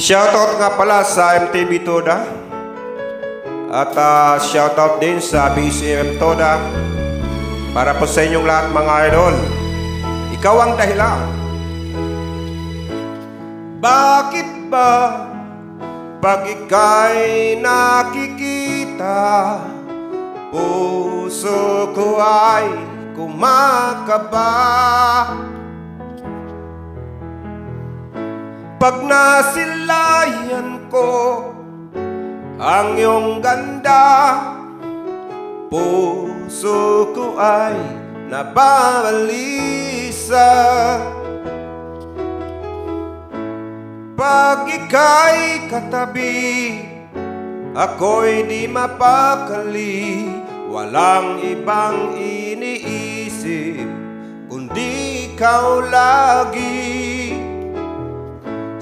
Shoutout nga pala sa MTV Toda at shoutout din sa BCM Toda para po sa inyong lahat mga idol. Ikaw ang dahilan. Bakit ba pag ika'y nakikita, puso ko ay kumakaba? Pag nasilayan ko ang iyong ganda, puso ko ay nababalisa. Pag ika'y katabi, ako'y di mapakali. Walang ibang iniisip kundi ikaw lagi.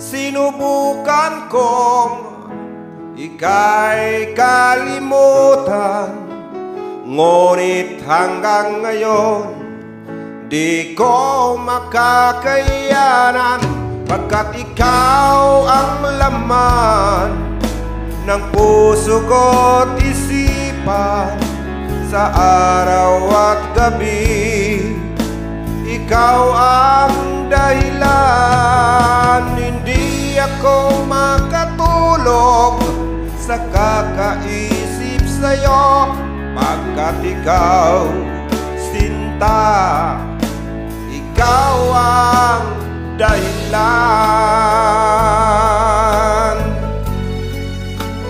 Sinubukan kong ika'y kalimutan, ngunit hanggang ngayon di ko makakayanan, pagkat ikaw ang laman ng puso ko't isipan sa araw at gabi. Ikaw ang dahilan, hindi ako makatulog sa kakaisip sa'yo, pagkat ikaw, sinta, ikaw ang dahilan.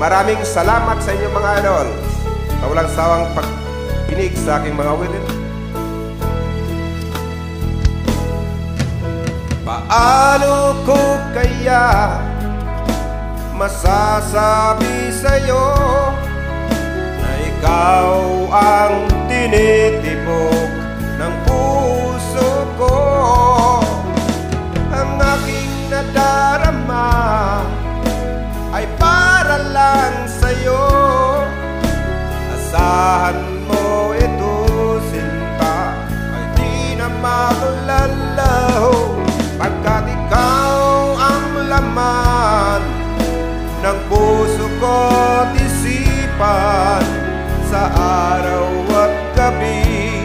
Maraming salamat sa inyo mga idol sa walang sawang pagkinig sa aking mga wilit. Paano ko kaya masasabi sa'yo na ikaw ang tinitibok ng puso ko? Ang aking nadarama ay para lang sa'yo. Asahan mo ito, sinta, ay di na makulalaho, pagkat ikaw ang laman ng puso ko't isipan sa araw at gabi.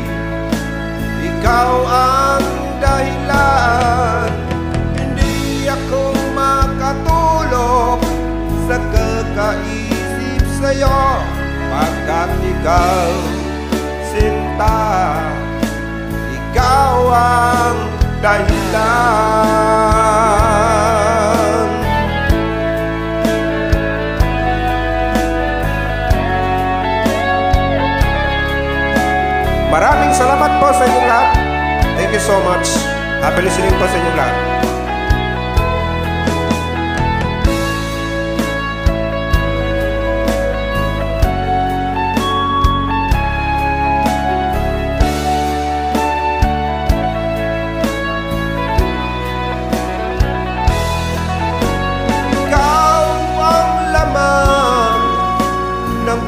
Ikaw ang dahilan, hindi ako makatulog sa kakaisip sa'yo, pagkat ikaw, sinta, ikaw ang dahilan. Maraming salamat po sa inyong lahat. Thank you so much. Happy listening po sa inyong lahat.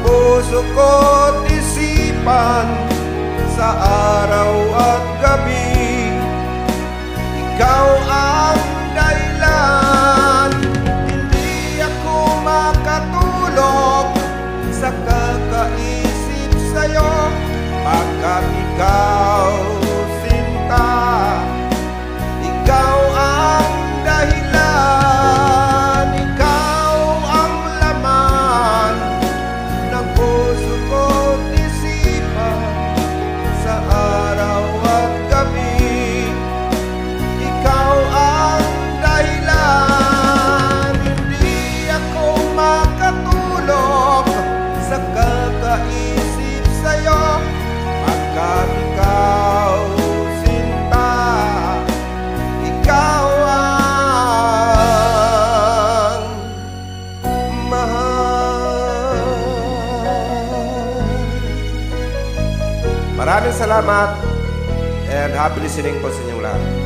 Puso ko't isipan sa araw at gabi. Ikaw ang dahilan, hindi ako makatulog sa kakaisip sa'yo, pagkat ikaw, sinta, ikaw ang dahilan. Ikaw ang laman ng puso ko't isipan sa araw at gabi. Ikaw ang dahilan, hindi ako makatulog sa kakaisip sa'yo, pagkat ikaw, sinta, ikaw ang mahal. Maraming salamat and happy listening po sa inyong lahat.